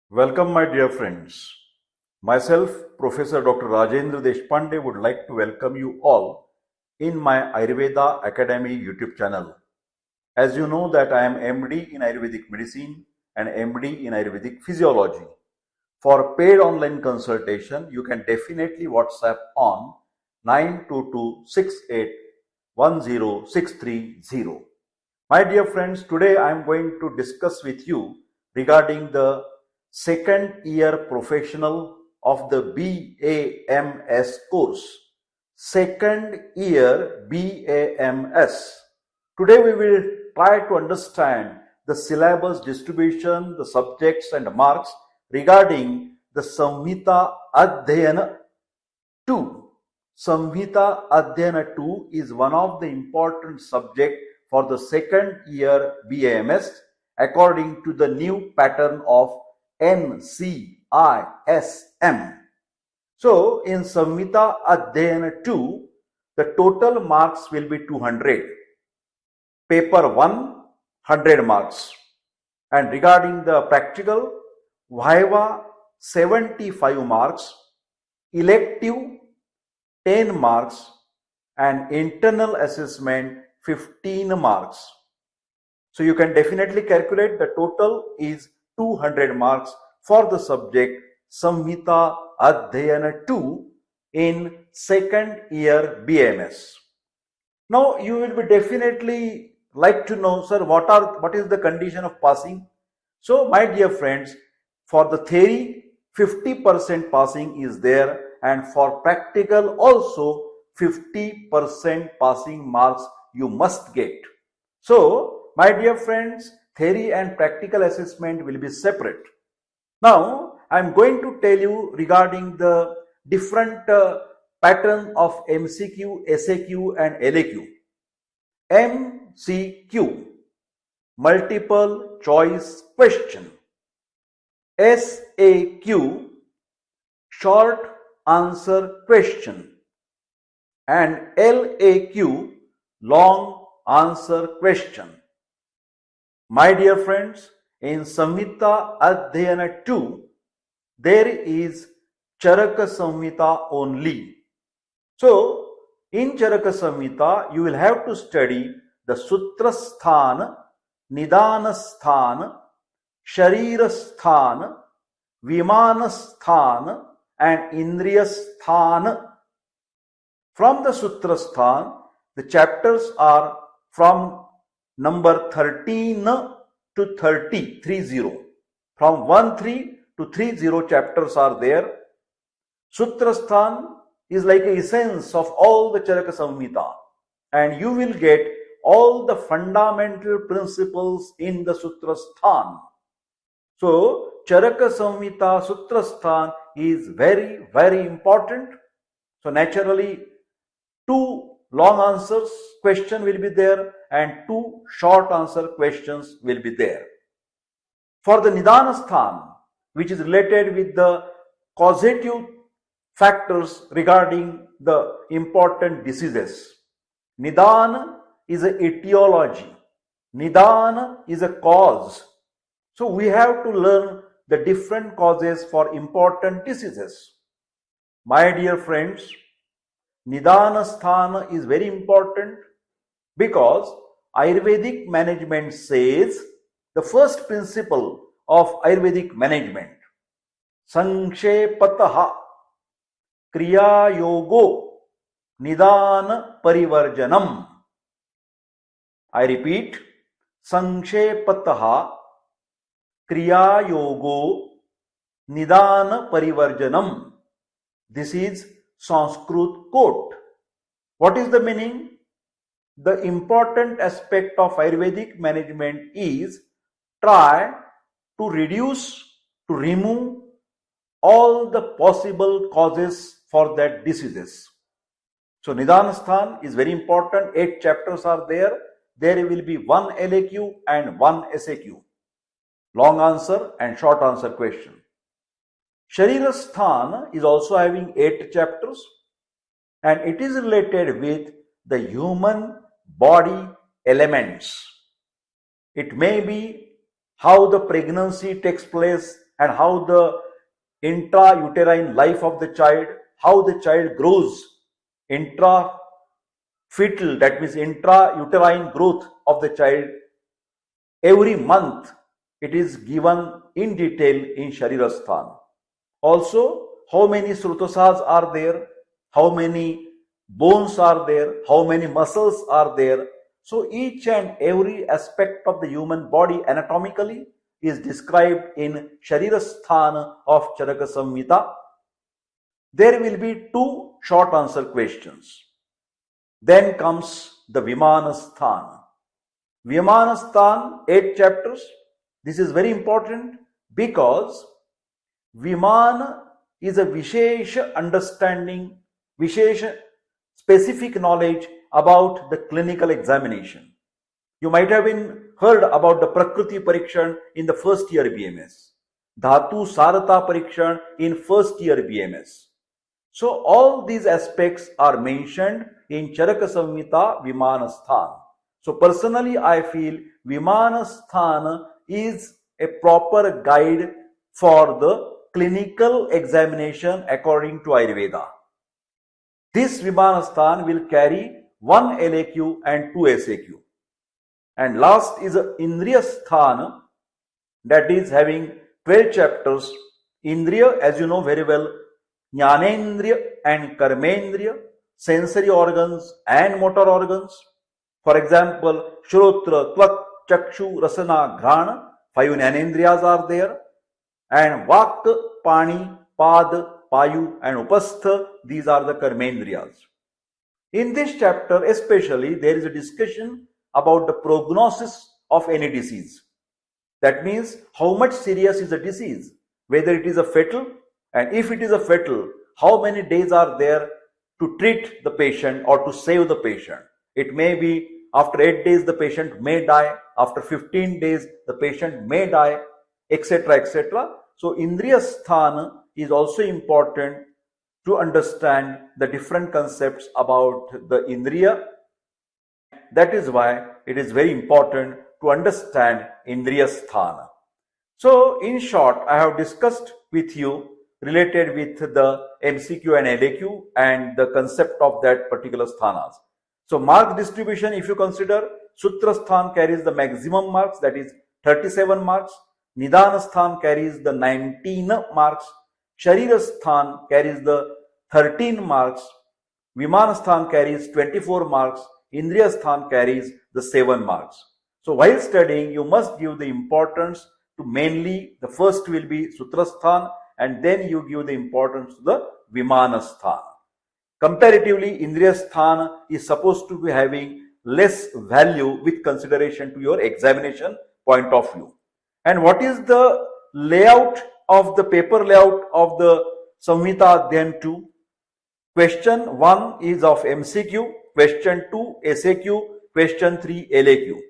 Welcome, my dear friends. Myself, Professor Dr. Rajendra Deshpande, would like to welcome you all in my Ayurveda Academy YouTube channel. As you know that I am MD in Ayurvedic medicine and MD in Ayurvedic physiology. For paid online consultation, you can definitely WhatsApp on 922681060. My dear friends, today I am going to discuss with you regarding the second year professional of the BAMS course. Second year BAMS. Today we will try to understand the syllabus distribution, the subjects and marks regarding the Samhita Adhyayan 2. Samhita Adhyayan 2 is one of the important subjects for the second year BAMS according to the new pattern of NCISM. So, in Samhita Adhyayan 2, the total marks will be 200. Paper 1, 100 marks. And regarding the practical, Viva 75 marks, Elective 10 marks, and internal assessment 15 marks. So you can definitely calculate the total is 200 marks for the subject Samhita Adhyayan 2 in second year BMS. Now you will be definitely like to know, sir, what is the condition of passing? So my dear friends, for the theory 50% passing is there, and for practical also 50% passing marks you must get. So my dear friends, theory and practical assessment will be separate. Now I am going to tell you regarding the different pattern of MCQ, SAQ and LAQ. MCQ, multiple choice question. SAQ, short answer question. And LAQ, long answer question. My dear friends, in Samhita Adhyayan 2, there is Charak Samhita only. So, in Charak Samhita, you will have to study the Sutra Sthan, Nidana Sthan, Sharir Sthan, Vimana Sthan, and Indriya Sthan. From the Sutra Sthan, the chapters are from number 13 to 30. From 1-3 to 30 chapters are there. Sutra Sthan is like an essence of all the Charak Samhita, and you will get all the fundamental principles in the Sutra Sthan. So, Charak Samhita Sutra Sthan is very, very important. So, naturally, 2 long answers question will be there and 2 short answer questions will be there. For the Nidana Sthan, which is related with the causative factors regarding the important diseases. Nidana is an etiology. Nidana is a cause. So we have to learn the different causes for important diseases. My dear friends, Nidana Sthana is very important because Ayurvedic management says the first principle of Ayurvedic management, Sanshepataha Kriya Yogo Nidana Parivarjanam. I repeat, Sanshepataha Kriya Yogo Nidana Parivarjanam. This is Sanskrit quote. What is the meaning? The important aspect of Ayurvedic management is try to reduce, to remove all the possible causes for that diseases. So Nidana Sthan is very important. 8 chapters are there. There will be 1 LAQ and 1 SAQ. Long answer and short answer question. Sharir Sthan is also having 8 chapters, and it is related with the human body elements. It may be how the pregnancy takes place and how the intrauterine life of the child, how the child grows, intrafetal, that means intrauterine growth of the child. Every month it is given in detail in Sharirasthan. Also, how many srutosas are there, how many bones are there, how many muscles are there. So each and every aspect of the human body anatomically is described in Sharirasthan of Charak Samhita. There will be 2 short answer questions. Then comes the Vimana. Vimana, 8 chapters. This is very important because Vimana is a Vishesha understanding, Vishesha specific knowledge about the clinical examination. You might have been heard about the Prakriti Parikshan in the first year BMS, Dhatu Sarata Parikshan in first year BMS. So all these aspects are mentioned in Charak Samhita Vimana. So personally I feel Vimana is a proper guide for the clinical examination according to Ayurveda. This Vimana will carry 1 LAQ and 2 SAQ. And last is Indriya, that is having 12 chapters. Indriya, as you know very well, Jnanendriya and Karmendriya, sensory organs and motor organs. For example, Shrotra, Tvak, Chakshu, Rasana, Ghrana, 5 Jnanendriyas are there. And Vak, Pani, Pad, Payu and Upastha, these are the Karmendriyas. In this chapter especially, there is a discussion about the prognosis of any disease. That means how much serious is the disease, whether it is a fatal, and if it is a fatal, how many days are there to treat the patient or to save the patient. It may be after 8 days the patient may die, after 15 days the patient may die, etc. etc. So Indriya Sthana is also important to understand the different concepts about the Indriya. That is why it is very important to understand Indriya Sthana. So in short, I have discussed with you related with the MCQ and LAQ and the concept of that particular sthanas. So mark distribution, if you consider, Sutra Sthan carries the maximum marks, that is 37 marks. Nidana Sthan carries the 19 marks. Sharir Sthan carries the 13 marks. Vimana Sthan carries 24 marks. Indriya Sthan carries the 7 marks. So while studying, you must give the importance to mainly, the first will be Sutra Sthan, and then you give the importance to the Vimana Sthan. Comparatively, Indriya Sthan is supposed to be having less value with consideration to your examination point of view. And what is the layout of the paper layout of the Samhita Adhyayan 2? Question 1 is of MCQ, question 2 SAQ, question 3 LAQ.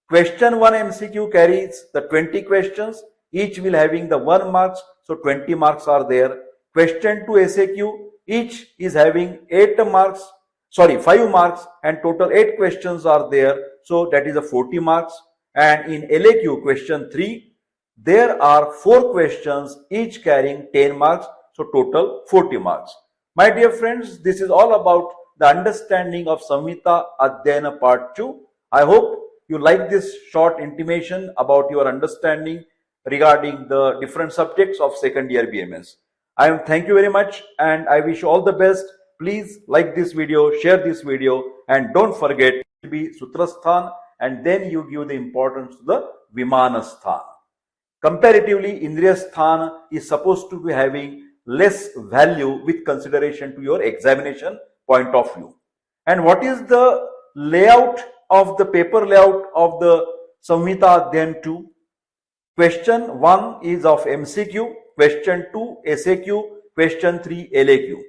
Question 1 MCQ carries the 20 questions, each will having the 1 marks, so 20 marks are there. Question 2 SAQ, each is having 5 marks and total 8 questions are there, so that is a 40 marks. And in LAQ question 3, there are 4 questions, each carrying 10 marks, so total 40 marks. My dear friends, this is all about the understanding of Samhita Adhyayana part 2. I hope you like this short intimation about your understanding regarding the different subjects of second year BMS. Thank you very much and I wish you all the best. Please like this video, share this video, and don't forget to be Sutrasthan, and then you give the importance to the Vimana Sthan. Comparatively, Indriya Sthan is supposed to be having less value with consideration to your examination point of view. And what is the layout of the paper layout of the Samhita Adhyayan 2? Question 1 is of MCQ, question 2 SAQ, question 3 LAQ.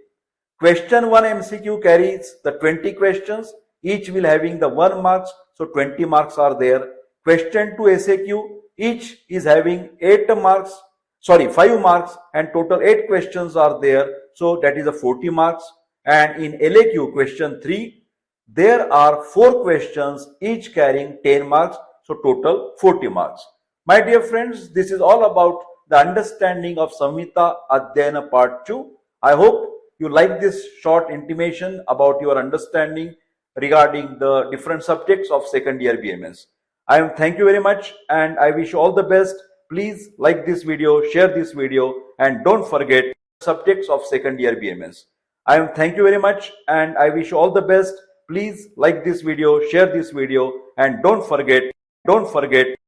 Question 1 MCQ carries the 20 questions, each will having the 1 marks, so 20 marks are there. Question 2 SAQ, each is having 5 marks and total 8 questions are there, so that is a 40 marks. And in LAQ question 3, there are 4 questions, each carrying 10 marks, so total 40 marks. My dear friends, this is all about the understanding of Samhita Adhyayana Part 2. I hope you like this short intimation about your understanding regarding the different subjects of second year BMS. Thank you very much and I wish you all the best. Please like this video, share this video and don't forget subjects of second year BMS. Thank you very much and I wish you all the best. Please like this video, share this video and don't forget